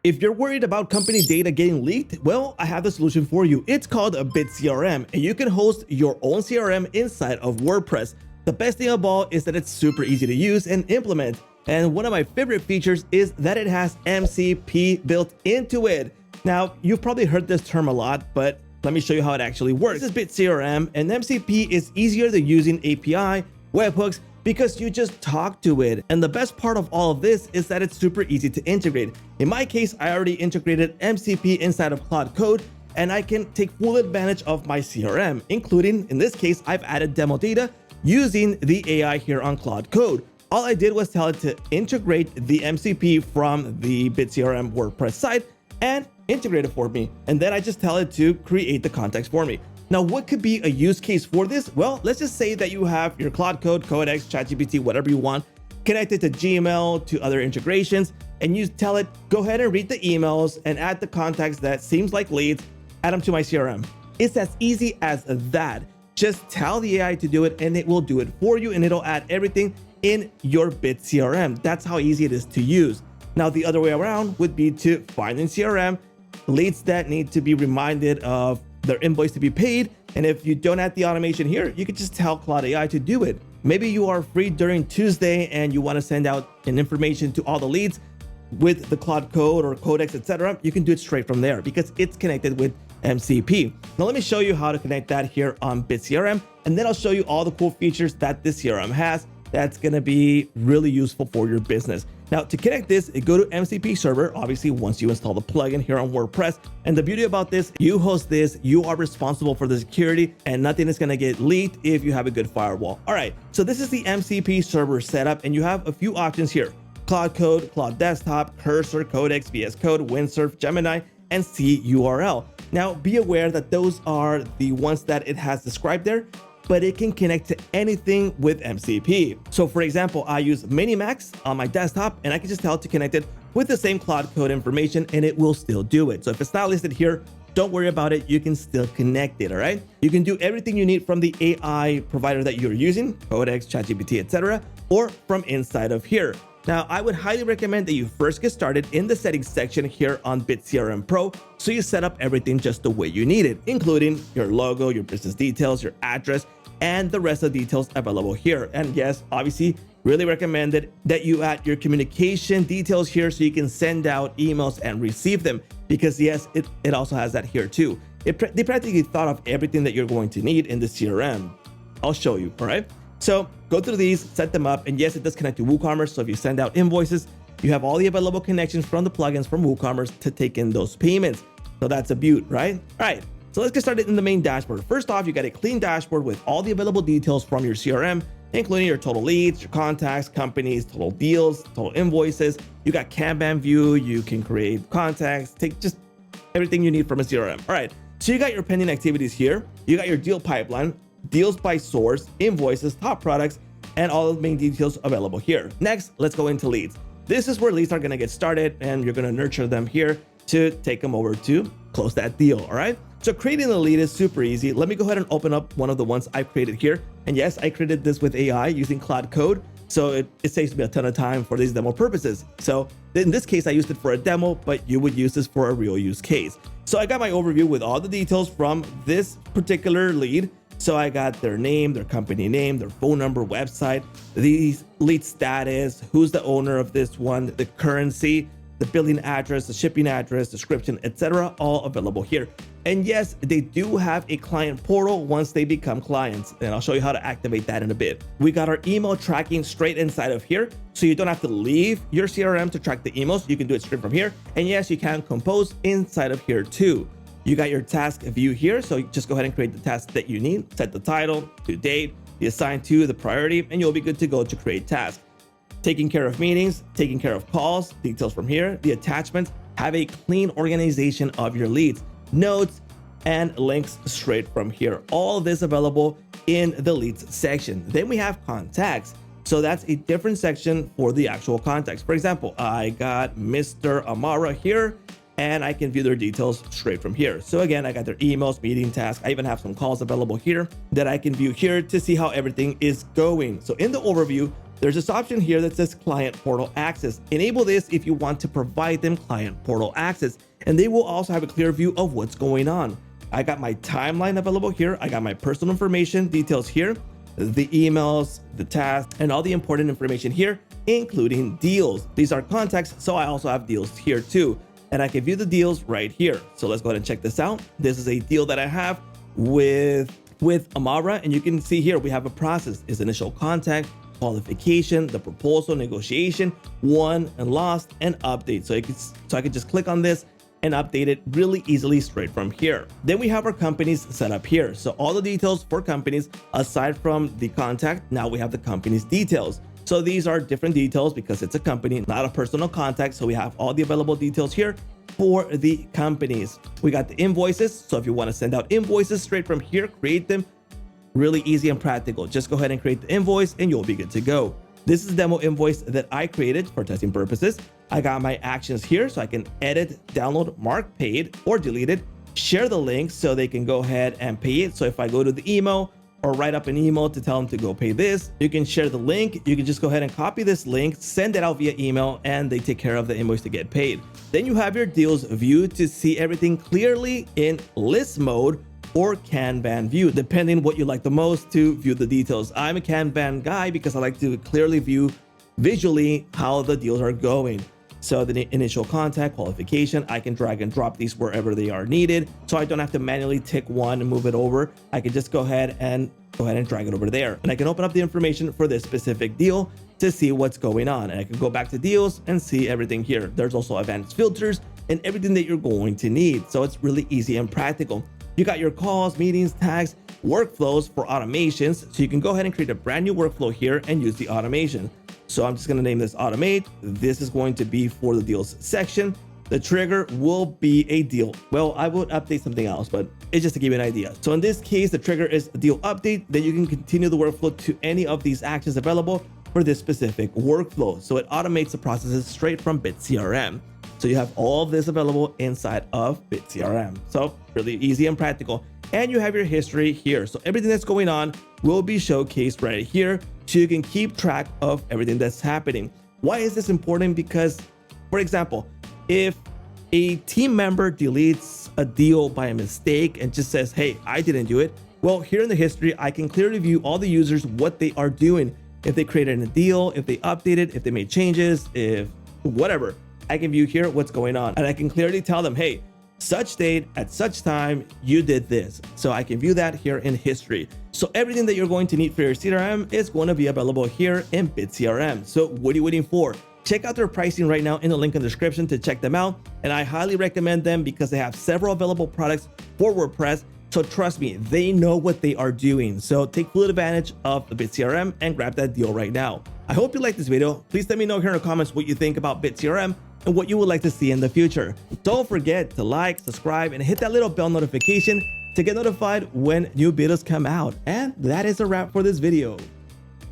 If you're worried about company data getting leaked, well, I have the solution for you. It's called a BitCRM, and you can host your own CRM inside of WordPress. The best thing of all is that it's super easy to use and implement. And one of my favorite features is that it has MCP built into it. Now, you've probably heard this term a lot, but let me show you how it actually works. This is BitCRM, and MCP is easier to use in API, webhooks, because you just talk to it. And the best part of all of this is that it's super easy to integrate. In my case, I already integrated MCP inside of Claude Code, and I can take full advantage of my CRM, including, in this case, I've added demo data using the AI here on Claude Code. All I did was tell it to integrate the MCP from the BitCRM WordPress site and integrate it for me. And then I just tell it to create the context for me. Now, what could be a use case for this? Well, let's just say that you have your Claude Code, Codex, ChatGPT, whatever you want, connected to Gmail, to other integrations, and you tell it, go ahead and read the emails and add the contacts that seems like leads, add them to my CRM. It's as easy as that. Just tell the AI to do it and it will do it for you, and it'll add everything in your BitCRM. That's how easy it is to use. Now, the other way around would be to find in CRM leads that need to be reminded of their invoice to be paid. And if you don't add the automation here, you could just tell Claude AI to do it. Maybe you are free during Tuesday and you want to send out an information to all the leads with the Claude Code or Codex, etc. You can do it straight from there because it's connected with MCP. Now, let me show you how to connect that here on BitCRM, and then I'll show you all the cool features that this CRM has that's going to be really useful for your business. Now, to connect this, go to MCP server, obviously, once you install the plugin here on WordPress. And the beauty about this, you host this, you are responsible for the security, and nothing is going to get leaked if you have a good firewall. All right, so this is the MCP server setup, and you have a few options here: Claude Code, Claude Desktop, Cursor, Codex, VS Code, Windsurf, Gemini, and CURL. Now, be aware that those are the ones that it has described there, but it can connect to anything with MCP. So for example, I use Minimax on my desktop, and I can just tell it to connect it with the same Claude Code information, and it will still do it. So if it's not listed here, don't worry about it. You can still connect it, all right? You can do everything you need from the AI provider that you're using, Codex, ChatGPT, etc., or from inside of here. Now, I would highly recommend that you first get started in the settings section here on BitCRM Pro, so you set up everything just the way you need it, including your logo, your business details, your address, and the rest of the details available here. And yes, obviously, really recommended that you add your communication details here so you can send out emails and receive them, because yes, it also has that here too. They practically thought of everything that you're going to need in the CRM. I'll show you, all right? So go through these, set them up, and yes, it does connect to WooCommerce. So if you send out invoices, you have all the available connections from the plugins from WooCommerce to take in those payments. So that's a beaut, right? All right, so let's get started in the main dashboard. First off, you got a clean dashboard with all the available details from your CRM, including your total leads, your contacts, companies, total deals, total invoices. You got Kanban view, you can create contacts, take just everything you need from a CRM. All right, so you got your pending activities here. You got your deal pipeline, deals by source, invoices, top products, and all the main details available here. Next, let's go into leads. This is where leads are gonna get started, and you're gonna nurture them here to take them over to close that deal, all right? So creating a lead is super easy. Let me go ahead and open up one of the ones I've created here. And yes, I created this with AI using Claude Code, so it saves me a ton of time for these demo purposes. So in this case, I used it for a demo, but you would use this for a real use case. So I got my overview with all the details from this particular lead. So I got their name, their company name, their phone number, website, the lead status, who's the owner of this one, the currency, the billing address, the shipping address, description, etc., all available here. And yes, they do have a client portal once they become clients, and I'll show you how to activate that in a bit. We got our email tracking straight inside of here, so you don't have to leave your CRM to track the emails. You can do it straight from here. And yes, you can compose inside of here too. You got your task view here, so just go ahead and create the task that you need, set the title, due date, the assigned to, the priority, and you'll be good to go to create tasks. Taking care of meetings, taking care of calls, details from here, the attachments, have a clean organization of your leads, notes, and links straight from here. All of this available in the leads section. Then we have contacts. So that's a different section for the actual contacts. For example, I got Mr. Amara here, and I can view their details straight from here. So again, I got their emails, meeting tasks. I even have some calls available here that I can view here to see how everything is going. So in the overview, there's this option here that says client portal access. Enable this if you want to provide them client portal access, and they will also have a clear view of what's going on. I got my timeline available here. I got my personal information details here, the emails, the tasks, and all the important information here, including deals. These are contacts, so I also have deals here too. And I can view the deals right here. So let's go ahead and check this out. This is a deal that I have with Amara, and you can see here we have a process. Is initial contact, qualification, the proposal, negotiation, won and lost, and update. So I can just click on this and update it really easily straight from here. Then we have our companies set up here. So all the details for companies, aside from the contact, now we have the company's details. So these are different details because it's a company, not a personal contact. So we have all the available details here for the companies. We got the invoices. So if you want to send out invoices straight from here, create them really easy and practical. Just go ahead and create the invoice and you'll be good to go. This is a demo invoice that I created for testing purposes. I got my actions here so I can edit, download, mark paid, or delete it, share the link so they can go ahead and pay it. So if I go to the email or write up an email to tell them to go pay this, you can share the link. You can just go ahead and copy this link, send it out via email, and they take care of the invoice to get paid. Then you have your deals view to see everything clearly in list mode or Kanban view, depending what you like the most to view the details. I'm a Kanban guy because I like to clearly view visually how the deals are going. So the initial contact, qualification, I can drag and drop these wherever they are needed. So I don't have to manually tick one and move it over. I can just go ahead and drag it over there. And I can open up the information for this specific deal to see what's going on. And I can go back to deals and see everything here. There's also advanced filters and everything that you're going to need. So it's really easy and practical. You got your calls, meetings, tags, workflows for automations. So you can go ahead and create a brand new workflow here and use the automation. So I'm just going to name this automate. This is going to be for the deals section. The trigger will be a deal. Well, I would update something else, but it's just to give you an idea. So in this case, the trigger is a deal update. Then you can continue the workflow to any of these actions available for this specific workflow. So it automates the processes straight from BitCRM. So you have all of this available inside of BitCRM. So really easy and practical. And you have your history here. So everything that's going on will be showcased right here so you can keep track of everything that's happening. Why is this important? Because, for example, if a team member deletes a deal by a mistake and just says, hey, I didn't do it. Well, here in the history, I can clearly view all the users, what they are doing. If they created a deal, if they updated, if they made changes, if whatever, I can view here what's going on. And I can clearly tell them, hey, such date at such time, you did this. So I can view that here in history. So everything that you're going to need for your CRM is going to be available here in BitCRM. So what are you waiting for? Check out their pricing right now in the link in the description to check them out. And I highly recommend them because they have several available products for WordPress. So trust me, they know what they are doing. So take full advantage of the BitCRM and grab that deal right now. I hope you liked this video. Please let me know here in the comments what you think about BitCRM and what you would like to see in the future. Don't forget to like, subscribe, and hit that little bell notification to get notified when new videos come out. And that is a wrap for this video.